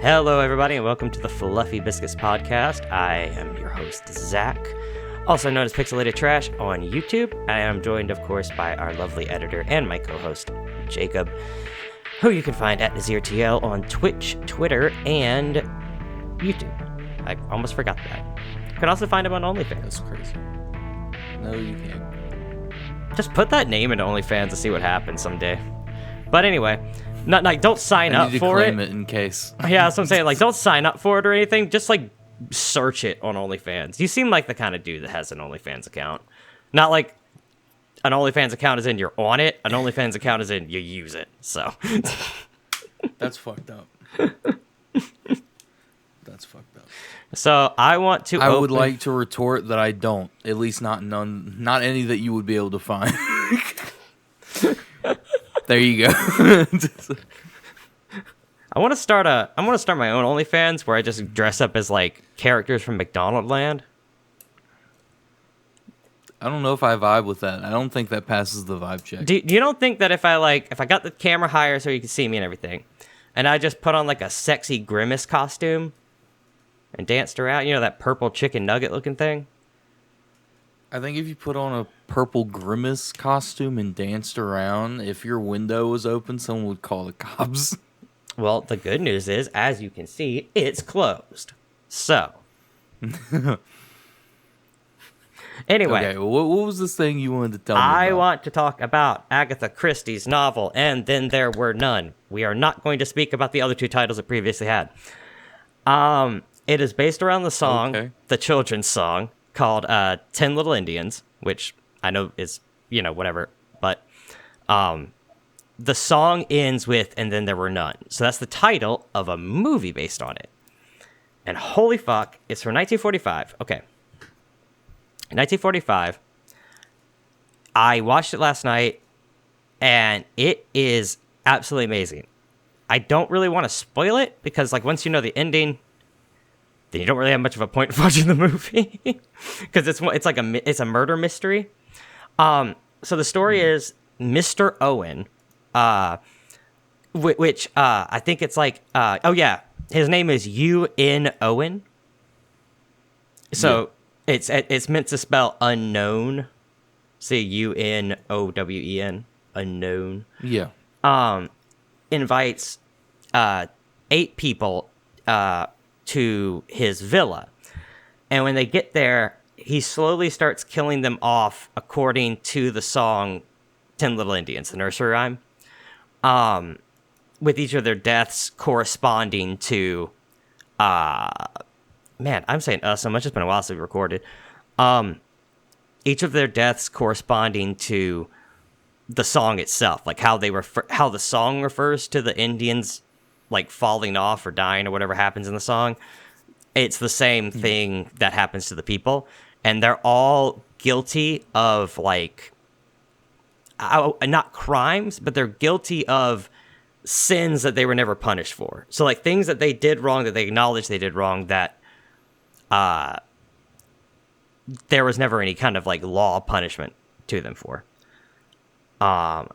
Hello, everybody, and welcome to the Fluffy Biscuits podcast. I am your host, Zach, also known as Pixelated Trash on YouTube. I am joined, of course, by our lovely editor and my co-host, Jacob, who you can find at NazirTL on Twitch, Twitter, and YouTube. I almost forgot that. You can also find him on OnlyFans. That's crazy. No, you can't. Just put that name into OnlyFans to see what happens someday. But anyway, don't sign up for it. Claim it in case. Yeah, that's what I'm saying. Like, don't sign up for it or anything. Just like search it on OnlyFans. You seem like the kind of dude that has an OnlyFans account. Not like an OnlyFans account is in you're on it. An OnlyFans account is in you use it. So that's fucked up. That's fucked up. So I want to. I would like to retort that I don't. At least not any that you would be able to find. There you go. I want to start my own OnlyFans where I just dress up as like characters from McDonald Land. I don't know if I vibe with that. I don't think that passes the vibe check. Do you don't think that if I got the camera higher so you can see me and everything, and I just put on like a sexy Grimace costume and danced around, you know, that purple chicken nugget looking thing? I think if you put on a purple Grimace costume and danced around, if your window was open, someone would call the cops. Well, the good news is, as you can see, it's closed. So. Anyway. Okay, what was this thing you wanted to tell me about? I want to talk about Agatha Christie's novel, And Then There Were None. We are not going to speak about the other two titles it previously had. It is based around the song, the children's song, called 10 Little Indians, which I know is, whatever. But the song ends with, And Then There Were None. So that's the title of a movie based on it. And holy fuck, it's from 1945. Okay. 1945. I watched it last night, and it is absolutely amazing. I don't really want to spoil it, because once you know the ending, then you don't really have much of a point of watching the movie, because it's a murder mystery. So the story is Mr. Owen, which I think it's his name is U.N. Owen. So it's meant to spell unknown. Say U-N-O-W-E-N, unknown. Yeah. Invites 8 people to his villa. And when they get there, he slowly starts killing them off according to the song 10 Little Indians, the nursery rhyme. With each of their deaths corresponding to man, I'm saying so much. It's been a while since we recorded. Each of their deaths corresponding to the song itself, like how the song refers to the Indians, like falling off or dying or whatever happens in the song. It's the same thing that happens to the people, and they're all guilty of not crimes, but they're guilty of sins that they were never punished for. So things that they did wrong, that they acknowledged they did wrong, that there was never any kind of law punishment to them for. And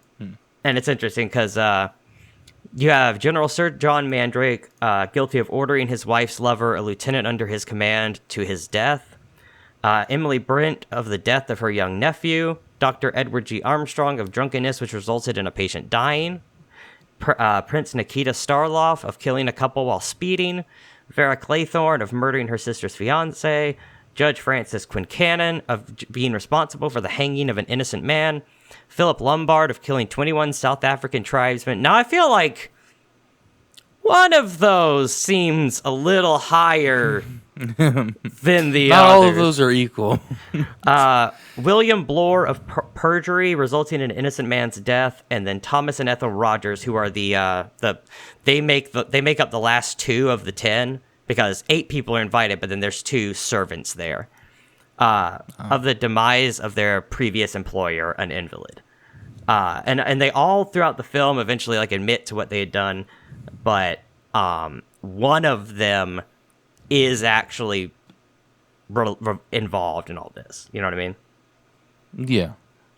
it's interesting because you have General Sir John Mandrake, guilty of ordering his wife's lover, a lieutenant under his command, to his death. Emily Brent of the death of her young nephew. Dr. Edward G. Armstrong of drunkenness, which resulted in a patient dying. Prince Nikita Starloff of killing a couple while speeding. Vera Claythorne of murdering her sister's fiancé. Judge Francis Quincannon of being responsible for the hanging of an innocent man. Philip Lombard of killing 21 South African tribesmen. Now, I feel like one of those seems a little higher than the Not others. all of those are equal. William Bloor of perjury, resulting in an innocent man's death, and then Thomas and Ethel Rogers, who are they make up the last 2 of the 10, because 8 people are invited, but then there's 2 servants there. Of the demise of their previous employer, an invalid. And they all throughout the film eventually admit to what they had done, but one of them is actually involved in all this. You know what I mean? Yeah.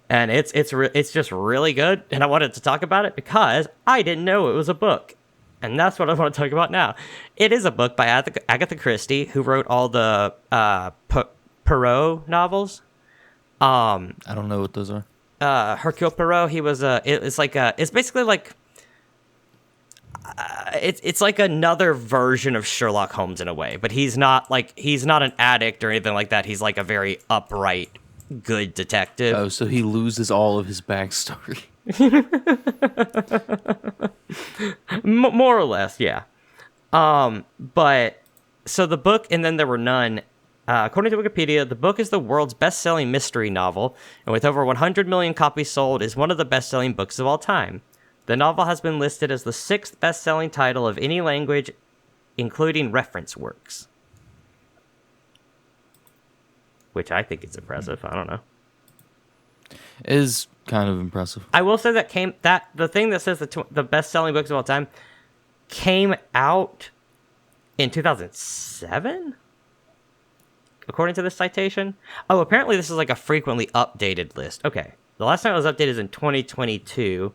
And it's just really good, and I wanted to talk about it because I didn't know it was a book. And that's what I want to talk about now. It is a book by Agatha Christie, who wrote all the Poirot novels. I don't know what those are. Hercule Poirot. He was it's basically like it's like another version of Sherlock Holmes in a way, but he's not an addict or anything like that. He's like a very upright, good detective. Oh, so he loses all of his backstory. More or less, yeah. But so the book, and then there were none. According to Wikipedia, the book is the world's best-selling mystery novel, and with over 100 million copies sold, is one of the best-selling books of all time. The novel has been listed as the 6th best-selling title of any language, including reference works. Which I think is impressive. I don't know. It is kind of impressive. I will say that the thing that says the best-selling books of all time came out in 2007, according to this citation. Oh, apparently this is like a frequently updated list. Okay, the last time it was updated is in 2022,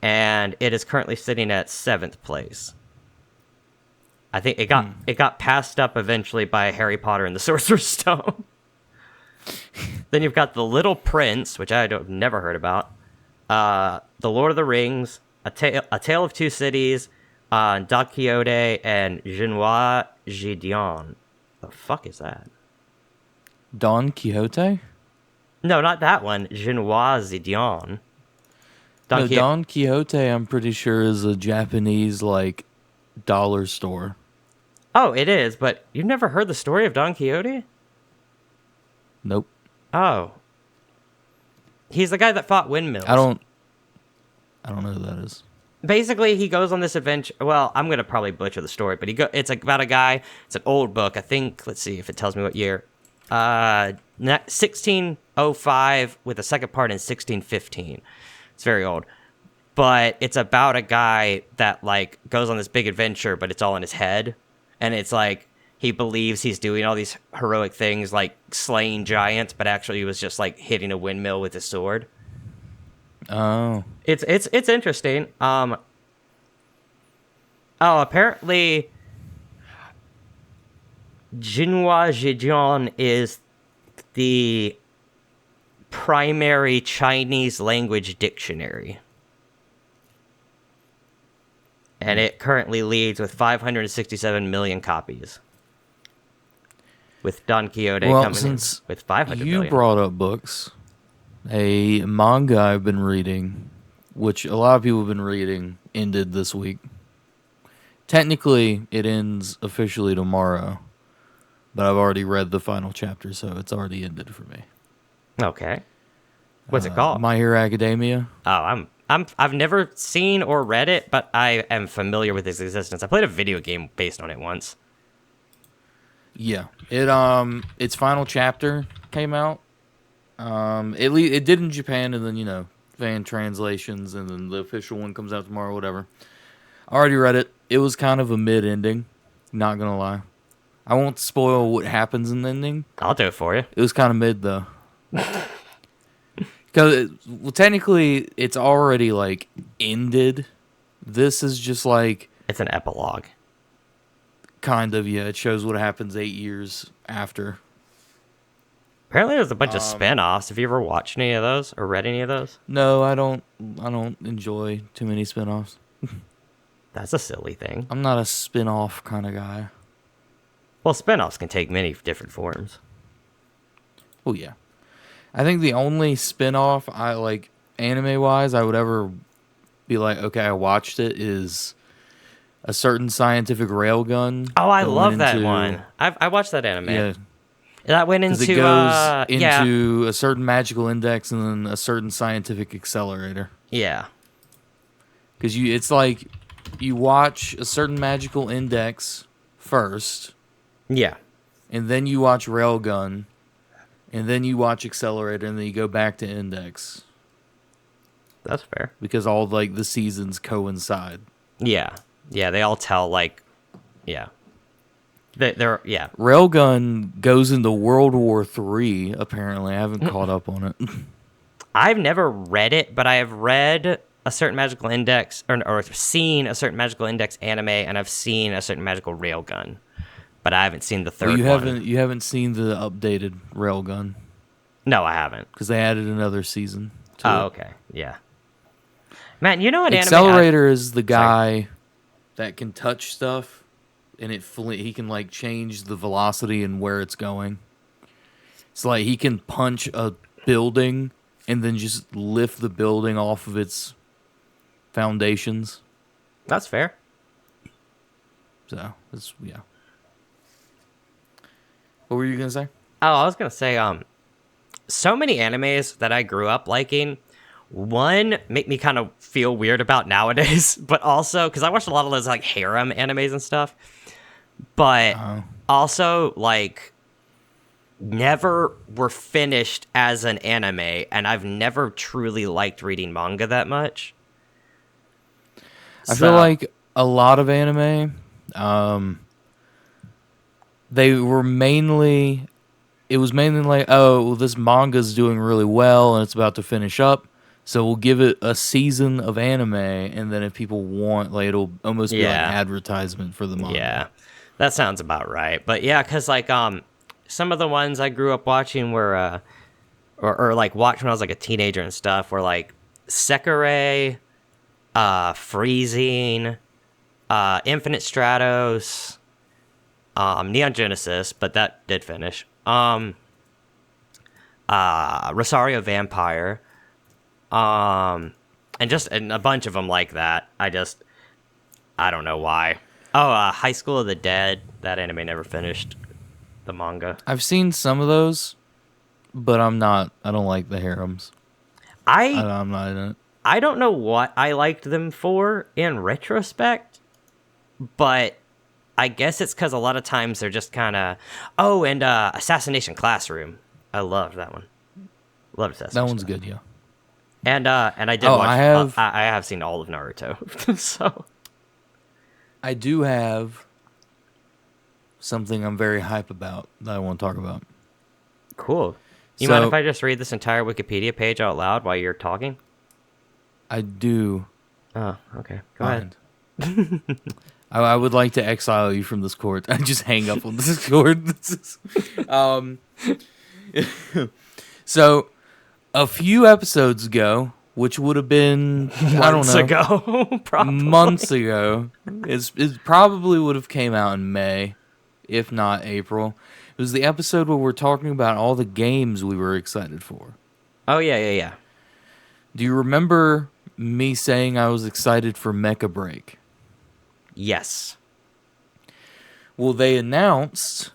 and it is currently sitting at 7th place. I think it got passed up eventually by Harry Potter and the Sorcerer's Stone. Then you've got The Little Prince, which I've never heard about. The Lord of the Rings, A Tale of Two Cities, Don Quixote, and Genois Gideon. The fuck is that? Don Quixote? No, not that one. Genois Gideon. Don Quixote, I'm pretty sure, is a Japanese, like, dollar store. Oh, it is, but you've never heard the story of Don Quixote? Nope. Oh. He's the guy that fought windmills. I don't know who that is. Basically, he goes on this adventure. Well, I'm going to probably butcher the story, but it's about a guy. It's an old book. I think, let's see if it tells me what year. 1605 with the second part in 1615. It's very old. But it's about a guy that, like, goes on this big adventure, but it's all in his head. And it's like, he believes he's doing all these heroic things, like slaying giants, but actually he was just, like, hitting a windmill with his sword. Oh. It's interesting. Apparently Genois Gideon is the primary Chinese language dictionary. And it currently leads with 567 million copies. With Don Quixote coming in with 500 million. You brought up books. A manga I've been reading, which a lot of people have been reading, ended this week. Technically, it ends officially tomorrow, but I've already read the final chapter, so it's already ended for me. Okay. What's it called? My Hero Academia. Oh, I've never seen or read it, but I am familiar with its existence. I played a video game based on it once. Yeah. Its final chapter came out. It did in Japan, and then, fan translations, and then the official one comes out tomorrow, whatever. I already read it. It was kind of a mid-ending, not gonna lie. I won't spoil what happens in the ending. I'll do it for you. It was kind of mid, though. Because, technically, it's already, like, ended. This is just, like... It's an epilogue. Kind of, yeah. It shows what happens 8 years after. Apparently there's a bunch of spin-offs. Have you ever watched any of those or read any of those? No, I don't enjoy too many spin-offs. That's a silly thing. I'm not a spin-off kind of guy. Well, spin-offs can take many different forms. Oh, yeah. I think the only spin-off I like, anime-wise, I would ever be like, okay, I watched it, is a certain scientific railgun. Oh, I love that one. I watched that anime. Yeah. That went into... It goes into a certain magical index and then a certain scientific accelerator. Yeah. Because it's like you watch a certain magical index first. Yeah. And then you watch railgun. And then you watch accelerator. And then you go back to index. That's fair. Because all, like, the seasons coincide. Yeah. Yeah, they all tell, like... Yeah. They're yeah. Railgun goes into World War III, apparently. I haven't caught up on it. I've never read it, but I have read a certain magical index, or seen a certain magical index anime, and I've seen a certain magical railgun, but I haven't seen the third one. You haven't seen the updated Railgun No, I haven't. because they added another season to Oh, it. okay, yeah. Man, you know what Accelerator is the guy that can touch stuff, and he can like change the velocity and where it's going. It's like he can punch a building and then just lift the building off of its foundations. That's fair. So it's yeah. What were you gonna say? Oh, I was gonna say, so many animes that I grew up liking. One make me kind of feel weird about nowadays, but also because I watched a lot of those like harem animes and stuff. But also like never were finished as an anime, and I've never truly liked reading manga that much. I feel like a lot of anime, they were mainly, it was mainly like, oh, well, this manga's doing really well and it's about to finish up, so we'll give it a season of anime, and then if people want, like, it'll almost be like advertisement for the manga. Yeah, that sounds about right. But yeah, because like some of the ones I grew up watching were or like watched when I was like a teenager and stuff were like Sekirei, Freezing, Infinite Stratos, Neon Genesis, but that did finish. Rosario Vampire, and a bunch of them like that. I don't know why. Oh, High School of the Dead. That anime never finished. The manga. I've seen some of those, but I don't like the harems. I'm not in it. I don't know what I liked them for in retrospect, but I guess it's because a lot of times they're just kind of... Oh, and Assassination Classroom. I loved that one. Loved Assassination. That one's good, yeah. And I did watch... I have seen all of Naruto, so... I do have something I'm very hype about that I want to talk about. Cool. You mind if I just read this entire Wikipedia page out loud while you're talking? I do. Oh, okay. Go ahead. I would like to exile you from this court. I just hang up on this court. So, a few episodes ago, which would have been months ago, probably. Months ago, it probably would have came out in May, if not April. It was the episode where we're talking about all the games we were excited for. Oh yeah. Do you remember me saying I was excited for Mecha Break? Yes. Well, they announced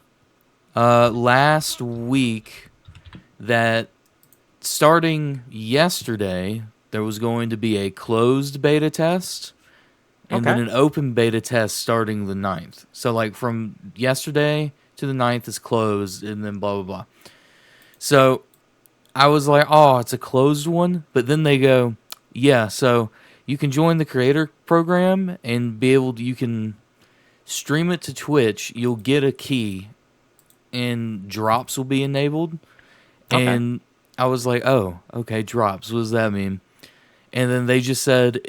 last week that starting yesterday, there was going to be a closed beta test and then an open beta test starting the 9th. So, like, from yesterday to the 9th is closed, and then blah, blah, blah. So, I was like, oh, it's a closed one? But then they go, yeah, so you can join the creator program and you can stream it to Twitch. You'll get a key, and drops will be enabled. Okay. And I was like, oh, okay, drops. What does that mean? And then they just said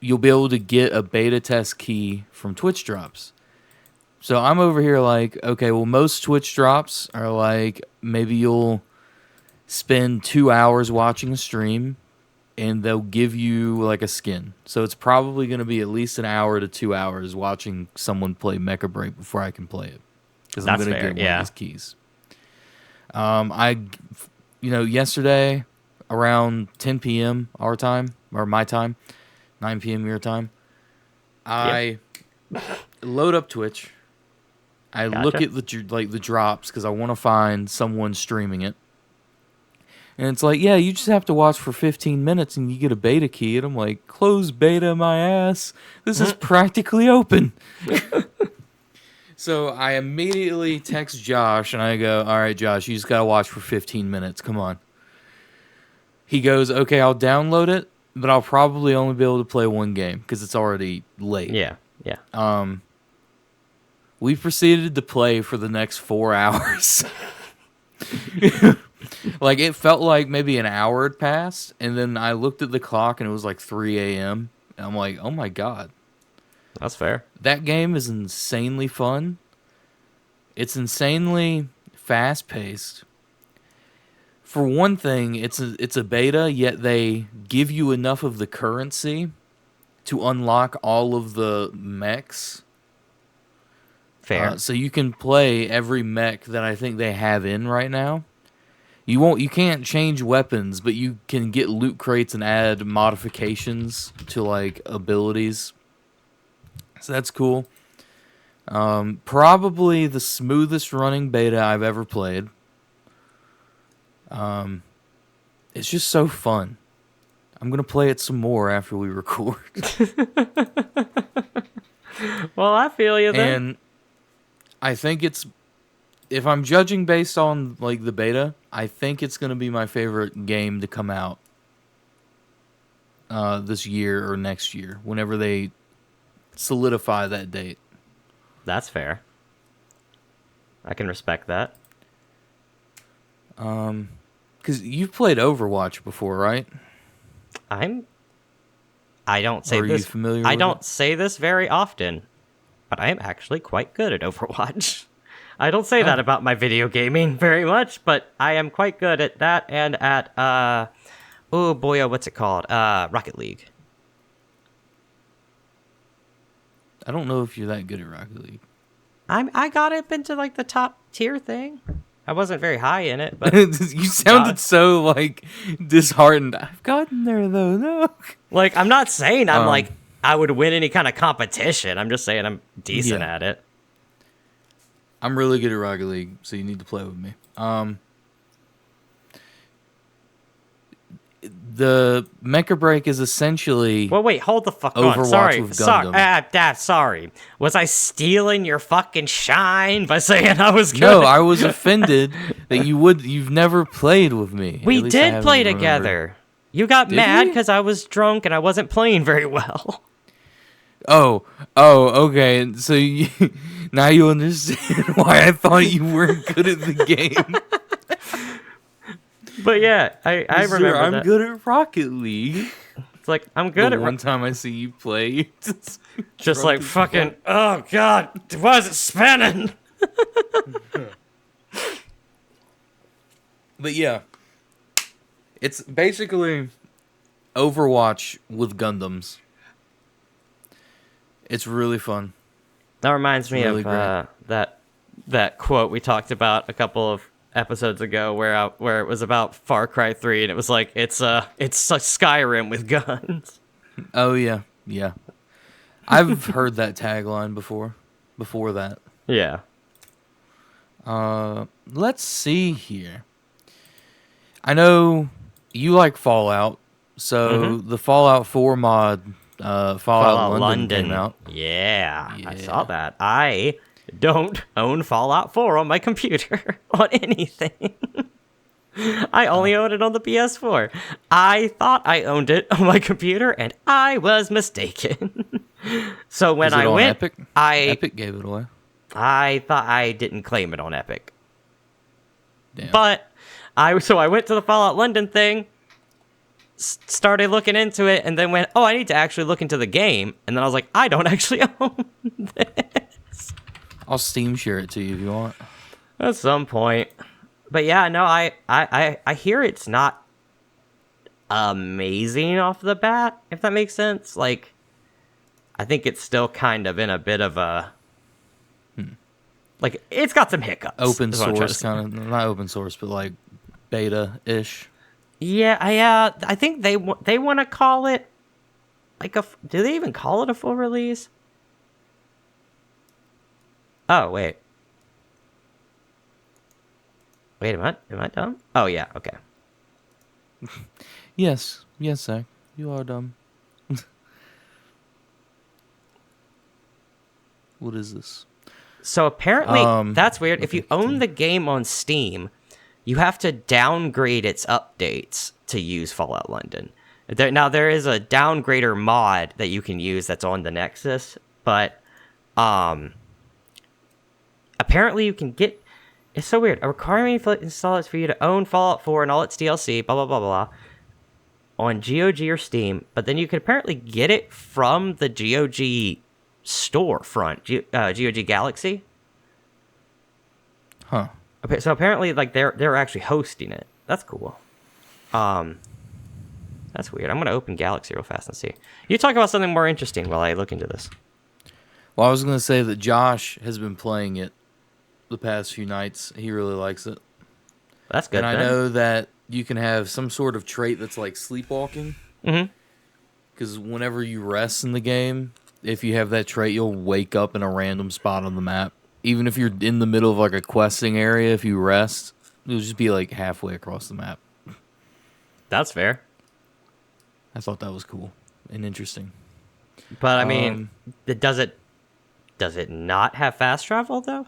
you'll be able to get a beta test key from Twitch drops. So I'm over here like, okay, well, most Twitch drops are like maybe you'll spend 2 hours watching a stream and they'll give you like a skin. So it's probably going to be at least an hour to 2 hours watching someone play Mecha Break before I can play it. Because I'm going to get one of these keys. Yesterday around 10 p.m. our time, or my time, 9 p.m. your time, I load up Twitch. I look at the drops because I want to find someone streaming it. And it's like, yeah, you just have to watch for 15 minutes and you get a beta key. And I'm like, close beta my ass. This is practically open. So I immediately text Josh and I go, all right, Josh, you just got to watch for 15 minutes. Come on. He goes, okay, I'll download it, but I'll probably only be able to play one game because it's already late. Yeah. We proceeded to play for the next 4 hours. Like, it felt like maybe an hour had passed, and then I looked at the clock, and it was like 3 a.m. And I'm like, oh my god. That's fair. That game is insanely fun. It's insanely fast-paced. For one thing, it's a beta, yet they give you enough of the currency to unlock all of the mechs. Fair. So you can play every mech that I think they have in right now. You can't change weapons, but you can get loot crates and add modifications to like abilities. So that's cool. Probably the smoothest running beta I've ever played. It's just so fun. I'm gonna play it some more after we record. Well, I feel you then. And I think if I'm judging based on like the beta, I think it's gonna be my favorite game to come out this year or next year, whenever they solidify that date. That's fair. I can respect that. Because you've played Overwatch before, right? I don't say Or are this. you familiar I with don't it? say this very often, but I am actually quite good at Overwatch. I don't say that about my video gaming very much, but I am quite good at that and at oh boy, what's it called? Rocket League. I don't know if you're that good at Rocket League. I got up into like the top tier thing. I wasn't very high in it, but You sounded so like disheartened. I've gotten there though. No. like I'm not saying I'm like I would win any kind of competition. I'm just saying I'm decent Yeah. at it. I'm really good at Rocket League, so you need to play with me. The Mecha Break is essentially Well, wait, hold the fuck Overwatch on. Sorry, with sorry, Gundam. sorry. Was I stealing your fucking shine by saying I was good? No, I was offended that you've never played with me. We At least I did haven't play remembered. together. You got Did mad we? because I was drunk and I wasn't playing very well. Oh, okay. So now you understand why I thought you weren't good at the game. But yeah, I remember I'm that. good at Rocket League. It's like I'm good The at one time I see you play, just like fucking. Oh god, why is it spinning? But yeah, it's basically Overwatch with Gundams. It's really fun. That reminds me really of that quote we talked about a couple of episodes ago, where it was about Far Cry 3, and it was like it's like Skyrim with guns. Oh yeah. I've heard that tagline before. Before that, Yeah. let's see here. I know you like Fallout, so the Fallout 4 mod, Fallout London came out. Yeah, I Yeah. saw that. I don't own Fallout 4 on my computer on anything. I only own it on the PS4. I thought I owned it on my computer, and I was mistaken. So when Is it I on went, Epic? I Epic gave it away. I thought I didn't claim it on Epic, Damn. but I went to the Fallout London thing, started looking into it, and then went, oh, I need to actually look into the game, and then I was like, I don't actually own this I'll Steam share it to you if you want. at some point. But yeah, no, I hear it's not amazing off the bat, if that makes sense. Like, I think it's still kind of in a bit of a like it's got some hiccups. Open is what I'm trying to source say. kind of, not open source, but like beta-ish. Yeah, I think they want to call it like do they even call it a full release? Oh, wait, am I dumb? Oh yeah, okay. Yes, Zach, you are dumb. What is this? So apparently that's weird. If okay, you own the game on Steam, you have to downgrade its updates to use Fallout London. Now there is a downgrader mod that you can use that's on the Nexus, but apparently you can get It's so weird. A requirement to install is for you to own Fallout 4 and all its DLC, blah, blah, blah, blah, on GOG or Steam, but then you can apparently get it from the GOG storefront, GOG Galaxy. Huh. Okay, so apparently, like, they're actually hosting it. That's cool. That's weird. I'm gonna open Galaxy real fast and see. You talk about something more interesting while I look into this. Well, I was gonna say that Josh has been playing it the past few nights. He really likes it. That's good. And I then. know that you can have some sort of trait that's like sleepwalking. Mm-hmm. Because whenever you rest in the game, if you have that trait, you'll wake up in a random spot on the map. Even if you're in the middle of like a questing area, if you rest, you'll just be like halfway across the map. That's fair. I thought that was cool and interesting. But I mean, does it not have fast travel though?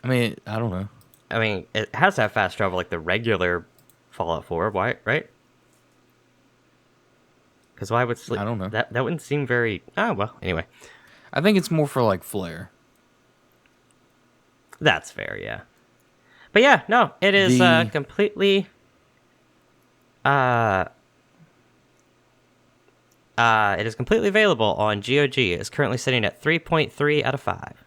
I mean, I don't know. I mean, it has to have fast travel like the regular Fallout 4, why, right? Because why would I don't know. That wouldn't seem very. Oh well. Anyway, I think it's more for like flair. that's fair. Yeah. But yeah, no, it is completely. It is completely available on GOG. It's currently sitting at 3.3 out of 5.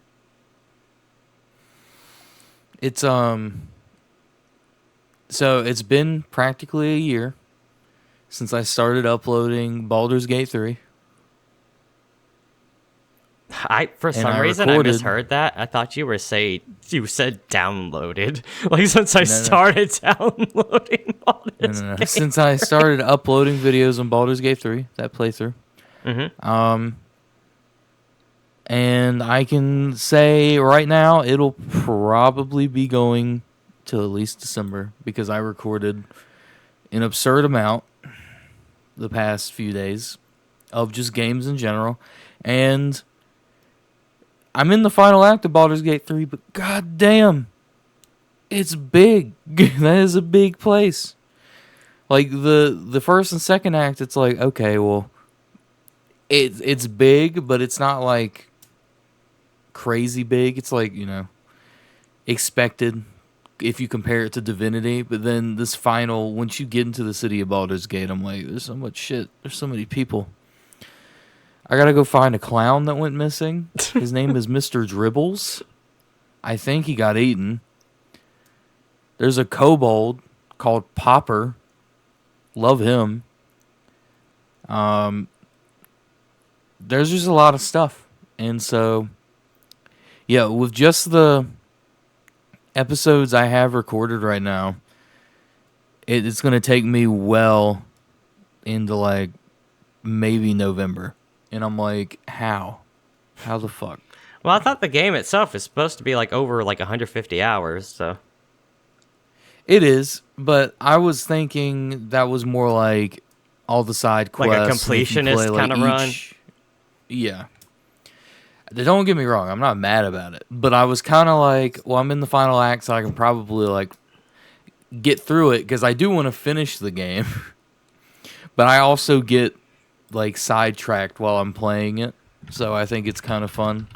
It's so it's been practically a year since I started uploading Baldur's Gate 3. For some I reason I recorded- misheard that. I thought you said downloaded. Like since I No. started downloading Baldur's No. Gate. Since I started uploading videos on Baldur's Gate 3, that playthrough. Mm-hmm. And I can say right now it'll probably be going till at least December because I recorded an absurd amount the past few days of just games in general. And I'm in the final act of Baldur's Gate 3, but goddamn, it's big. That is a big place. Like the first and second act, it's like, okay, well, it's big, but it's not like crazy big. It's like, expected if you compare it to Divinity. But then this final, once you get into the city of Baldur's Gate, I'm like, there's so much shit. There's so many people. I gotta go find a clown that went missing. His name is Mr. Dribbles. I think he got eaten. There's a kobold called Popper. Love him. There's just a lot of stuff. And so, yeah, with just the episodes I have recorded right now, it's going to take me well into like maybe November. And I'm like, how? How the fuck? Well, I thought the game itself is supposed to be like over like 150 hours, so. It is, but I was thinking that was more like all the side quests. Like a completionist kind of run? Yeah. Don't get me wrong, I'm not mad about it. But I was kind of like, well, I'm in the final act, so I can probably like get through it, because I do want to finish the game. But I also get like sidetracked while I'm playing it, so I think it's kind of fun.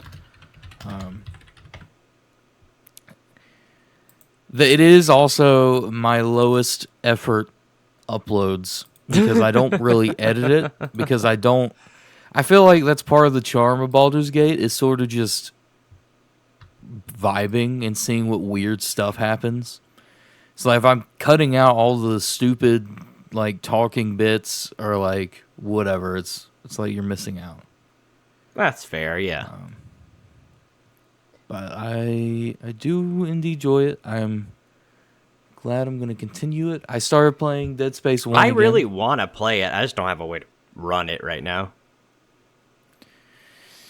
It is also my lowest effort uploads, because I don't really edit it, because I feel like that's part of the charm of Baldur's Gate, is sort of just vibing and seeing what weird stuff happens. So like, if I'm cutting out all the stupid like talking bits or like whatever, it's like you're missing out. That's fair, yeah. But I do indeed enjoy it. I'm glad I'm going to continue it. I started playing Dead Space 1 I again. really want to play it. I just don't have a way to run it right now.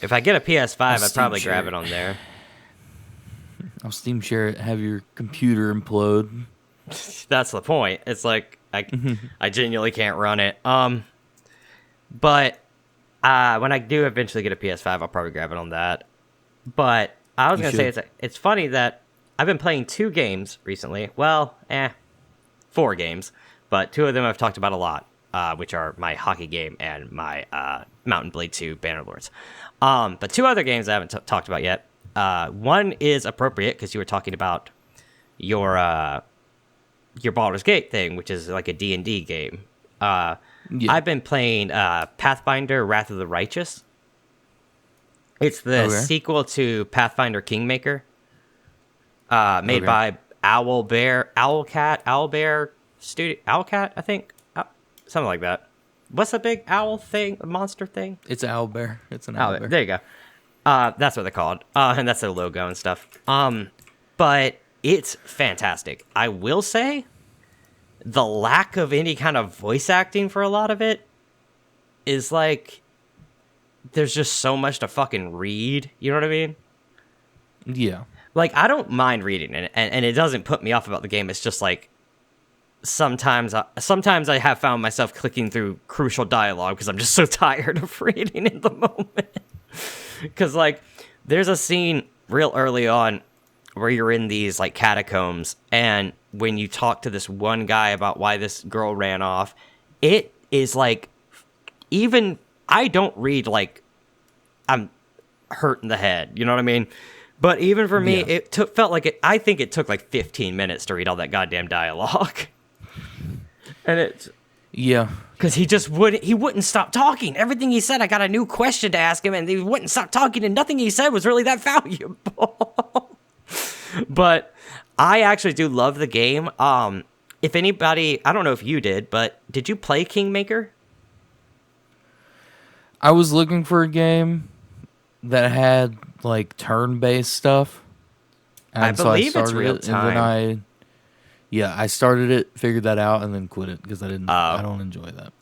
If I get a PS5, I'd probably grab it on there. I'll Steam share it, have your computer implode. That's the point. It's like I genuinely can't run it. But when I do eventually get a PS5, I'll probably grab it on that. But I was gonna say it's funny that I've been playing 2 games recently. Well, 4 games, but 2 of them I've talked about a lot, which are my hockey game and my Mountain Blade 2 Bannerlords. But 2 other games I haven't talked about yet. One is appropriate because you were talking about your Baldur's Gate thing, which is like a D&D game. Yeah. I've been playing Pathfinder: Wrath of the Righteous. It's the sequel to Pathfinder Kingmaker, made by Owlbear Studio, Owlcat, I think, something like that. What's the big owl thing, monster thing? It's owlbear. It's an owlbear. There you go. That's what they're called, and that's their logo and stuff. But it's fantastic. I will say, the lack of any kind of voice acting for a lot of it is like, there's just so much to fucking read. You know what I mean? Yeah. Like, I don't mind reading it, and it doesn't put me off about the game. It's just like, sometimes I have found myself clicking through crucial dialogue because I'm just so tired of reading in the moment. Because, like, there's a scene real early on where you're in these, like, catacombs, and when you talk to this one guy about why this girl ran off, it is, like, even... I don't read, like, I'm hurt in the head, you know what I mean? But even for me, I think it took, like, 15 minutes to read all that goddamn dialogue. And it's... Yeah. Because he wouldn't stop talking. Everything he said, I got a new question to ask him, and he wouldn't stop talking, and nothing he said was really that valuable. But I actually do love the game. If anybody, I don't know if you did, but did you play Kingmaker? I was looking for a game that had, like, turn-based stuff. And I believe it's real time. I started it, figured that out, and then quit it because I don't enjoy that.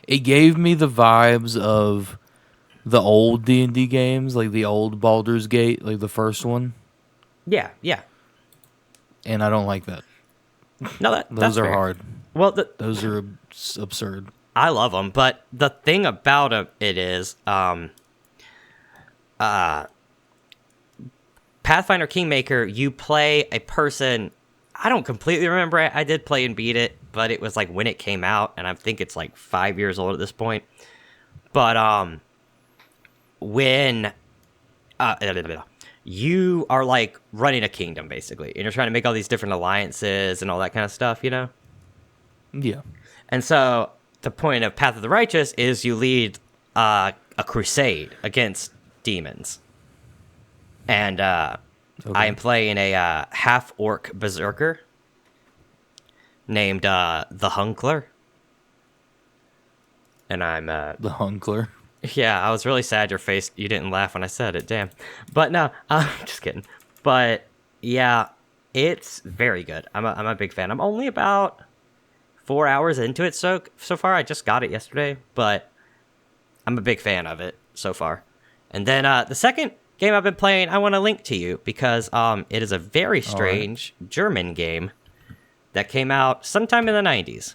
It gave me the vibes of the old D&D games, like the old Baldur's Gate, like the first one. Yeah. And I don't like that. No, those are fair. hard. Well, those are absurd. I love them, but the thing about it is, Pathfinder Kingmaker, you play a person. I don't completely remember it. I did play and beat it, but it was like when it came out, and I think it's like 5 years old at this point. But when you are like running a kingdom basically, and you're trying to make all these different alliances and all that kind of stuff, you know? Yeah. And so the point of Path of the Righteous is you lead a crusade against demons. And I am playing a half-orc berserker named the Hunkler. And I'm... the Hunkler? Yeah, I was really sad you didn't laugh when I said it, damn. But no, I'm just kidding. But yeah, it's very good. I'm a big fan. I'm only about 4 hours into it so far. I just got it yesterday, but I'm a big fan of it so far. And then the second game I've been playing, I want to link to you because it is a very strange German game that came out sometime in the 90s,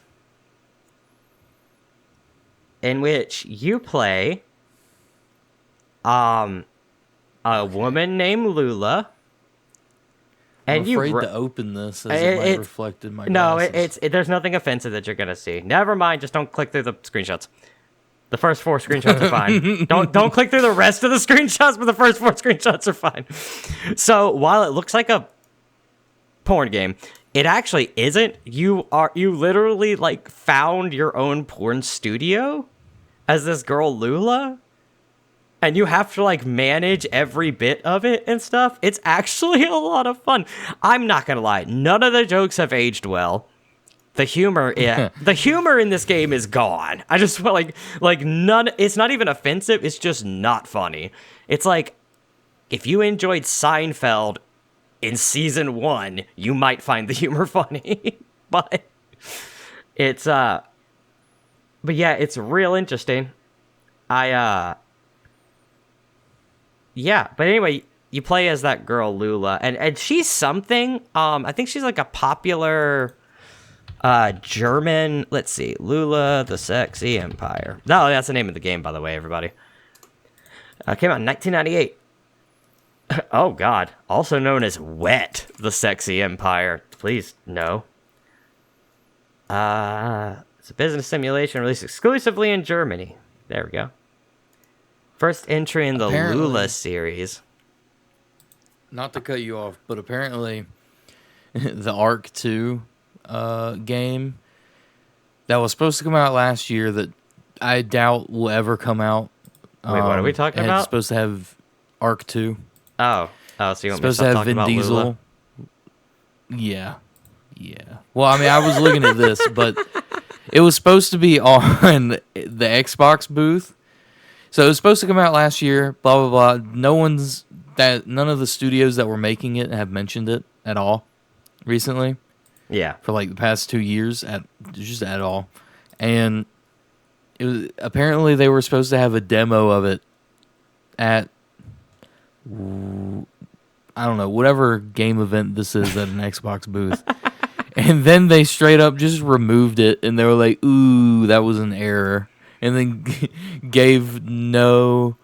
in which you play a woman named Lula. I'm afraid to open this as it might reflect in my glasses. No, there's nothing offensive that you're going to see. Never mind, just don't click through the screenshots. The first 4 screenshots are fine. Don't click through the rest of the screenshots, but the first 4 screenshots are fine. So while it looks like a porn game, it actually isn't. You literally like found your own porn studio as this girl Lula, and you have to like manage every bit of it and stuff. It's actually a lot of fun. I'm not gonna lie, none of the jokes have aged well. The humor, the humor in this game is gone. I just feel like none. It's not even offensive. It's just not funny. It's like if you enjoyed Seinfeld in season 1, you might find the humor funny. But it's but yeah, it's real interesting. Yeah. But anyway, you play as that girl Lula, and she's something. I think she's like a popular German, let's see, Lula the Sexy Empire. No, that's the name of the game, by the way, everybody. Came out in 1998. Oh, God. Also known as Wet the Sexy Empire. Please, no. It's a business simulation released exclusively in Germany. There we go. First entry in the Apparently- Lula series. Not to cut you off, but apparently the Ark 2 game that was supposed to come out last year that I doubt will ever come out. Wait, what are we talking about? It's supposed to have Ark 2. Oh, so you want me to Supposed stop to have talking Vin about Diesel. Lula? Yeah. Well, I mean, I was looking at this, but it was supposed to be on the Xbox booth. So it was supposed to come out last year, blah, blah, blah. None of the studios that were making it have mentioned it at all recently Yeah. for like the past 2 years just at all. And it was apparently they were supposed to have a demo of it at I don't know, whatever game event this is at an Xbox booth. And then they straight up just removed it and they were like, "Ooh, that was an error." And then gave no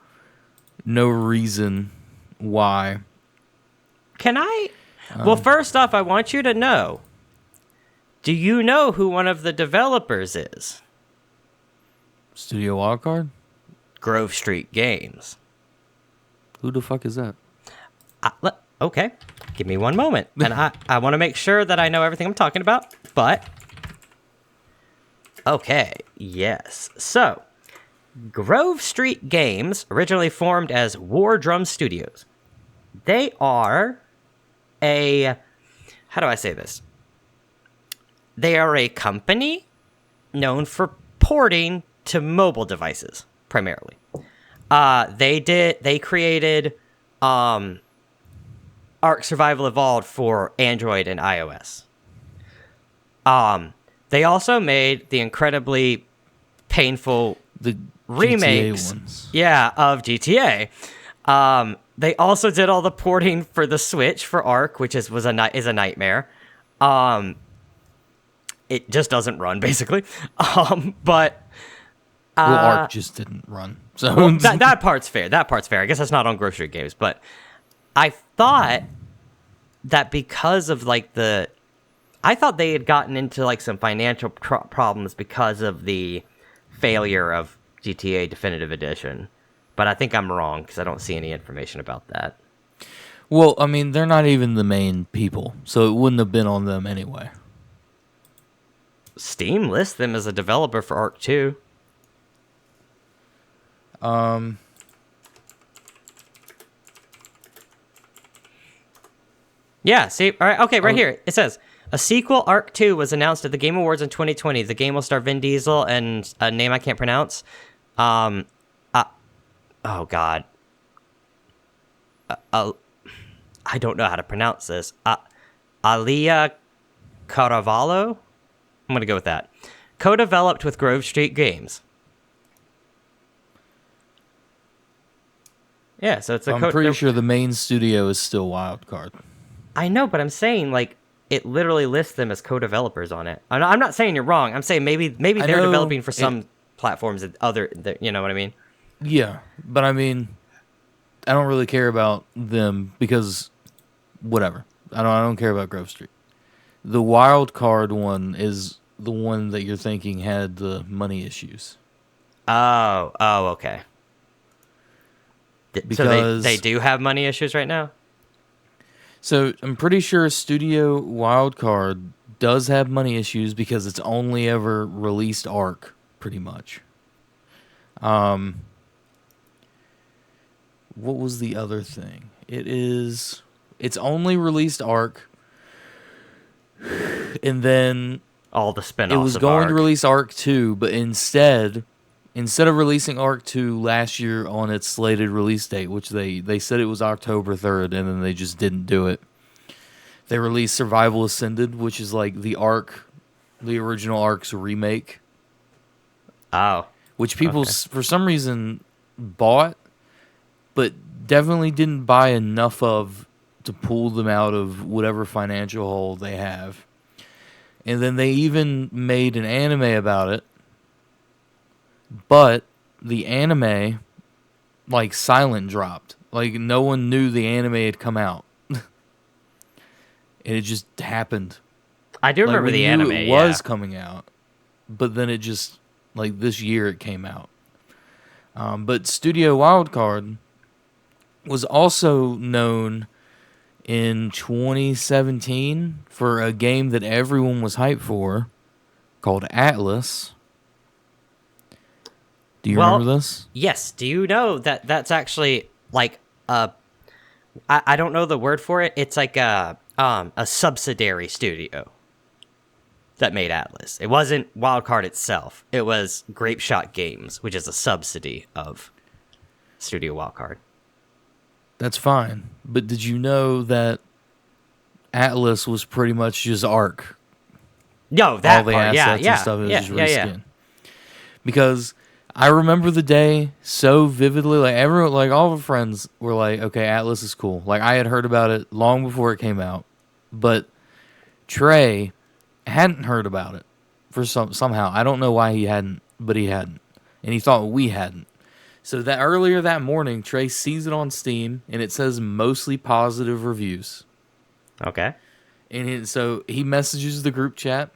reason why. Can I? Well, first off, I want you to know. Do you know who one of the developers is? Studio Wildcard? Grove Street Games. Who the fuck is that? Okay, give me one moment. And I want to make sure that I know everything I'm talking about, but... Okay, yes. So, Grove Street Games originally formed as War Drum Studios. They are a... How do I say this? They are a company known for porting to mobile devices, primarily. They created Ark Survival Evolved for Android and iOS. They also made the incredibly painful The remakes, GTA ones. yeah, of GTA. They also did all the porting for the Switch for Ark, which is a nightmare. It just doesn't run basically. But Well, Ark just didn't run. So well, that part's fair. That part's fair. I guess that's not on Grove Street Games, but I thought that because of I thought they had gotten into like some financial problems because of the failure of GTA Definitive Edition, but I think I'm wrong because I don't see any information about that. Well, I mean, they're not even the main people, so it wouldn't have been on them anyway. Steam lists them as a developer for Ark 2. Yeah, see, all right, okay, right here. It says, a sequel, Ark 2, was announced at the Game Awards in 2020. The game will star Vin Diesel and a name I can't pronounce. Oh, God. I don't know how to pronounce this. Alia Caravallo? I'm going to go with that. Co-developed with Grove Street Games. Yeah, so it's a I'm pretty sure the main studio is still Wildcard. I know, but I'm saying, like, it literally lists them as co-developers on it. I'm not saying you're wrong. I'm saying maybe they're developing for some platforms that you know what I mean? Yeah, but I mean, I don't really care about them because whatever. I don't care about Grove Street. The Wildcard one is the one that you're thinking had the money issues. Oh, okay. Because so they do have money issues right now? So I'm pretty sure Studio Wildcard does have money issues because it's only ever released Ark, pretty much. What was the other thing? It's only released Ark, and then all the spinoffs. It was going to release Ark 2, but instead of releasing Ark 2 last year on its slated release date, which they said it was October 3rd, and then they just didn't do it. They released Survival Ascended, which is like the original Ark's remake. Oh. Which people, for some reason, bought, but definitely didn't buy enough of to pull them out of whatever financial hole they have. And then they even made an anime about it. But the anime, like, silent dropped. Like, no one knew the anime had come out. And it just happened. I do remember the anime, it was coming out. But then it just, like, this year it came out. But Studio Wildcard was also known in 2017 for a game that everyone was hyped for called Atlas. Do you remember this? Yes. Do you know that that's actually like I don't know the word for it. It's like a subsidiary studio that made Atlas. It wasn't Wildcard itself. It was Grape Shot Games, which is a subsidy of Studio Wildcard. That's fine. But did you know that Atlas was pretty much just Ark? No, that all the part. assets and stuff. It was just reskin. Because I remember the day so vividly. Like everyone, like all of our friends were like, "Okay, Atlas is cool." Like I had heard about it long before it came out, but Trey hadn't heard about it for somehow. I don't know why he hadn't, but he hadn't, and he thought we hadn't. So that earlier that morning, Trey sees it on Steam, and it says mostly positive reviews. Okay. And so he messages the group chat.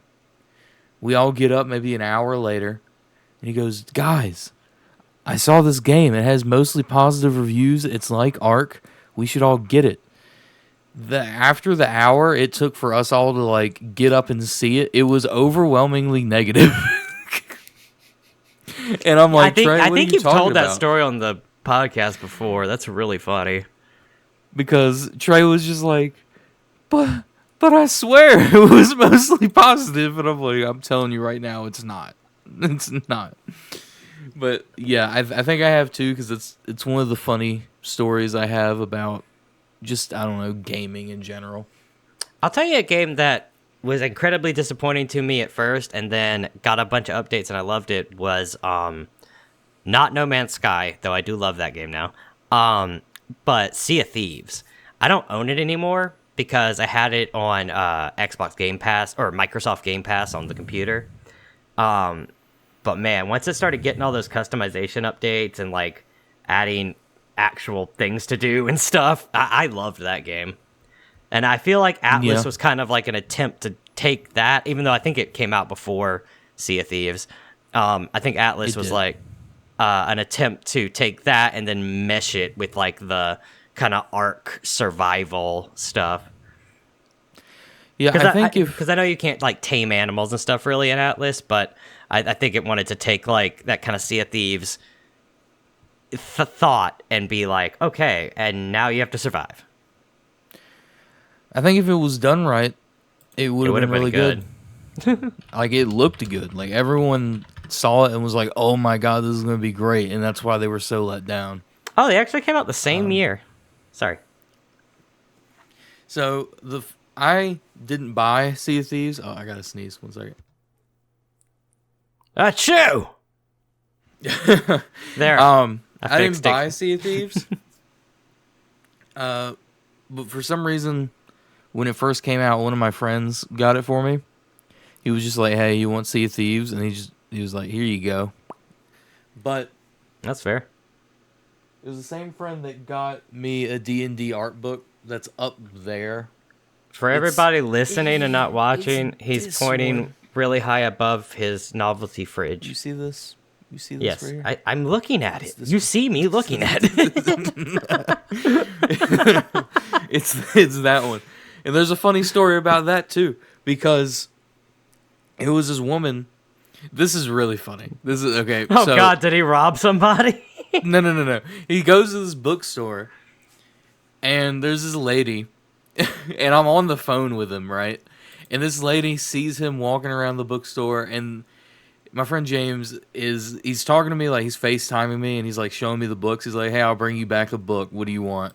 We all get up maybe an hour later, and he goes, "Guys, I saw this game. It has mostly positive reviews. It's like Ark. We should all get it." After the hour it took for us all to like get up and see it, it was overwhelmingly negative. And I'm like, Trey, I think you've told that about? story on the podcast before. That's really funny. Because Trey was just like, but I swear it was mostly positive. And I'm like, I'm telling you right now, it's not. It's not. But yeah, I think I have too, because it's one of the funny stories I have about just, I don't know, gaming in general. I'll tell you a game that was incredibly disappointing to me at first and then got a bunch of updates and I loved it was not No Man's Sky, though I do love that game now, but Sea of Thieves. I don't own it anymore because I had it on Xbox Game Pass or Microsoft Game Pass on the computer. But man, once it started getting all those customization updates and like adding actual things to do and stuff, I loved that game. And I feel like Atlas was kind of like an attempt to take that, even though I think it came out before Sea of Thieves. I think Atlas was like an attempt to take that and then mesh it with like the kind of Ark survival stuff. Yeah, I think because I know you can't like tame animals and stuff really in Atlas, but I think it wanted to take like that kind of Sea of Thieves thought and be like, okay, and now you have to survive. I think if it was done right, it would have been really good. Like it looked good. Like everyone saw it and was like, "Oh my god, this is going to be great," and that's why they were so let down. Oh, they actually came out the same year. Sorry. So I didn't buy Sea of Thieves. Oh, I gotta sneeze. 1 second. Achoo! There. I didn't buy Sea of Thieves. But for some reason, when it first came out, one of my friends got it for me. He was just like, "Hey, you want Sea of Thieves?" And he was like, "Here you go." But that's fair. It was the same friend that got me a D&D art book that's up there. For everybody listening and not watching, he's pointing really high above his novelty fridge. You see this? You see this? Yes, right here? I'm looking at it. You see me looking at it. It's that one. And there's a funny story about that too, because it was this woman. This is really funny. This is okay. Oh God, did he rob somebody? No. He goes to this bookstore, and there's this lady, and I'm on the phone with him, right? And this lady sees him walking around the bookstore, and my friend James he's talking to me like he's FaceTiming me, and he's like showing me the books. He's like, "Hey, I'll bring you back the book. What do you want?"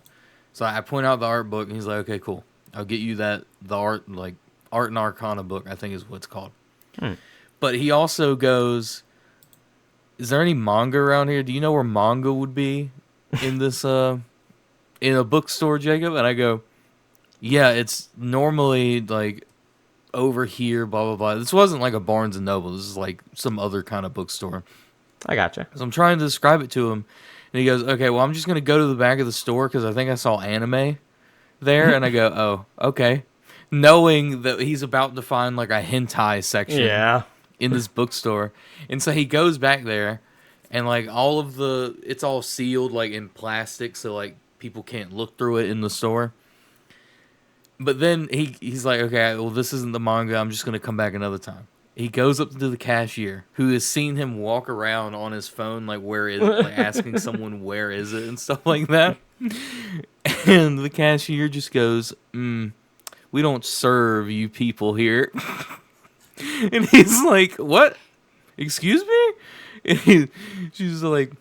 So I point out the art book, and he's like, "Okay, cool. I'll get you the art and Arcana book, I think is what it's called." But he also goes, "Is there any manga around here? Do you know where manga would be in this in a bookstore, Jacob?" And I go, "Yeah, it's normally like over here, blah blah blah." This wasn't like a Barnes and Noble. This is like some other kind of bookstore. I gotcha. So I'm trying to describe it to him, and he goes, "Okay, well, I'm just gonna go to the back of the store because I think I saw anime there." And I go, "Oh, okay," knowing that he's about to find like a hentai section. Yeah. In this bookstore. And so he goes back there, and like it's all sealed like in plastic, so like people can't look through it in the store. But then he's like, okay, well, this isn't the manga. I'm just gonna come back another time. He goes up to the cashier, who has seen him walk around on his phone, like, where is it? Like, asking someone, where is it? And stuff like that. And the cashier just goes, we don't serve you people here. And he's like, what? Excuse me? And she's like,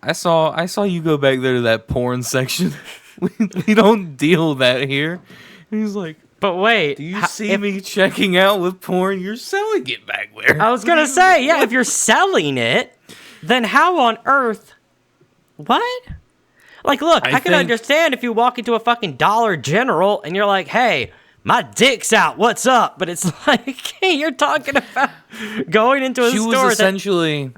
I saw you go back there to that porn section. we don't deal that here. And he's like, but wait, do you see me checking out with porn? You're selling it back there. I was gonna say, yeah, if you're selling it, then how on earth? What? Like, look, I can understand if you walk into a fucking Dollar General and you're like, hey, my dick's out, what's up? But it's like, hey, you're talking about going into a store. She was essentially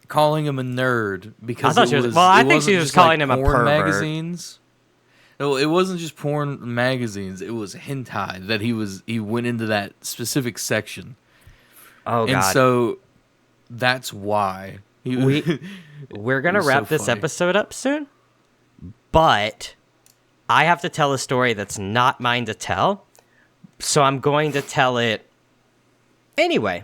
calling him a nerd because I think she was calling him a pervert. Magazines. No, it wasn't just porn magazines. It was hentai that he went into that specific section. Oh, God. And so that's why. We're going to wrap this episode up soon, but I have to tell a story that's not mine to tell, so I'm going to tell it anyway.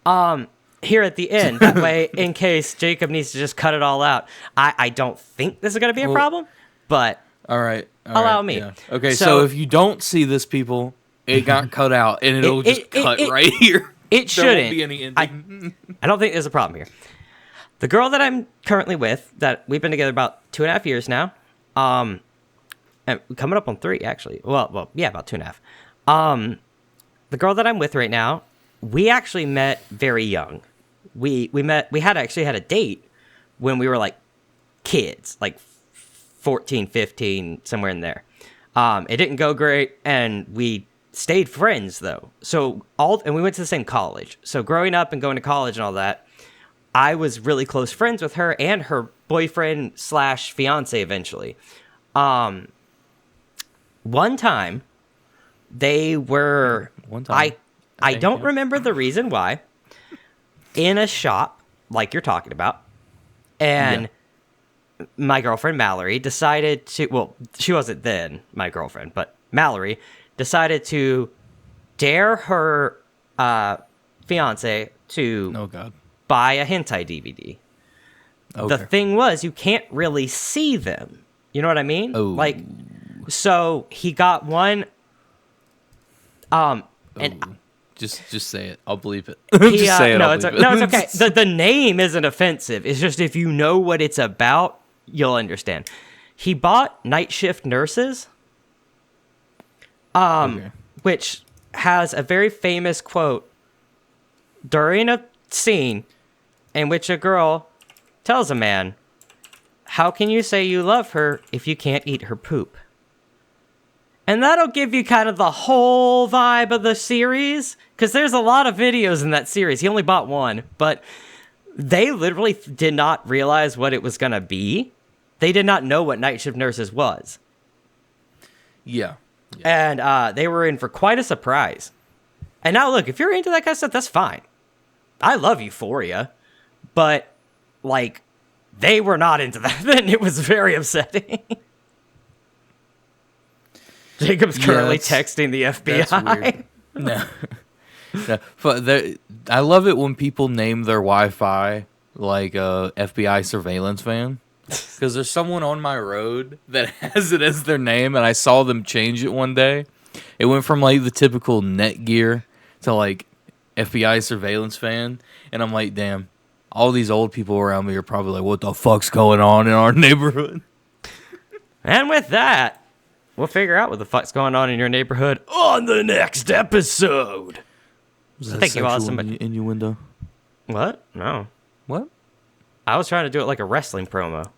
Here at the end, that way, in case Jacob needs to just cut it all out. I don't think this is going to be a problem, but... All right. Allow me. Yeah. Okay, so if you don't see this, people, it got cut out, and it'll just cut right here. It shouldn't. There won't be any ending. I don't think there's a problem here. The girl that I'm currently with, that we've been together about 2.5 years now, and coming up on 3, actually. Well, yeah, about 2.5. The girl that I'm with right now, we actually met very young. We had a date when we were like kids, like 14, 15, somewhere in there. It didn't go great, and we stayed friends though. And we went to the same college. So growing up and going to college and all that, I was really close friends with her and her boyfriend / fiance eventually. One time they were, I don't remember the reason why, in a shop like you're talking about, and my girlfriend Mallory decided to, well, she wasn't then my girlfriend, but Mallory decided to dare her fiance to buy a hentai DVD. Okay. The thing was, you can't really see them. You know what I mean? Oh. Like, so he got one. And just say it. I'll believe it. Just say it. No, it's okay. The name isn't offensive. It's just if you know what it's about, you'll understand. He bought Night Shift Nurses, which has a very famous quote during a scene in which a girl tells a man, "How can you say you love her if you can't eat her poop?" And that'll give you kind of the whole vibe of the series, because there's a lot of videos in that series. He only bought one, but they literally did not realize what it was going to be. They did not know what Night Shift Nurses was. Yeah. And they were in for quite a surprise. And now, look, if you're into that kind of stuff, that's fine. I love Euphoria, but, like, they were not into that, and it was very upsetting. Jacob's currently texting the FBI. That's weird. No. But I love it when people name their Wi-Fi like a FBI surveillance van. Because there's someone on my road that has it as their name, and I saw them change it one day. It went from like the typical Netgear to like FBI surveillance fan, and I'm like, damn, all these old people around me are probably like, what the fuck's going on in our neighborhood? And with that, we'll figure out what the fuck's going on in your neighborhood on the next episode. Thank you all so much. Innuendo? What? No. What? I was trying to do it like a wrestling promo.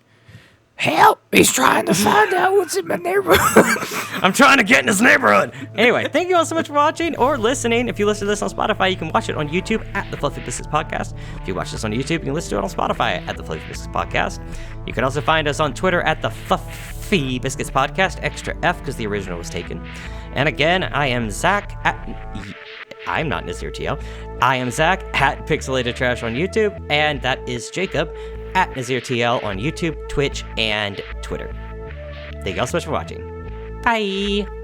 Help! He's trying to find out what's in my neighborhood. I'm trying to get in his neighborhood. Anyway, thank you all so much for watching or listening. If you listen to this on Spotify, you can watch it on YouTube at the Fluffy Biscuits Podcast. If you watch this on YouTube, you can listen to it on Spotify at the Fluffy Biscuits Podcast. You can also find us on Twitter at the Fluffy Biscuits Podcast, extra F because the original was taken. And again, I am Zach I'm not Nazir TL. I am Zach at Pixelated Trash on YouTube, and that is Jacob at NazirTL on YouTube, Twitch, and Twitter. Thank you all so much for watching. Bye!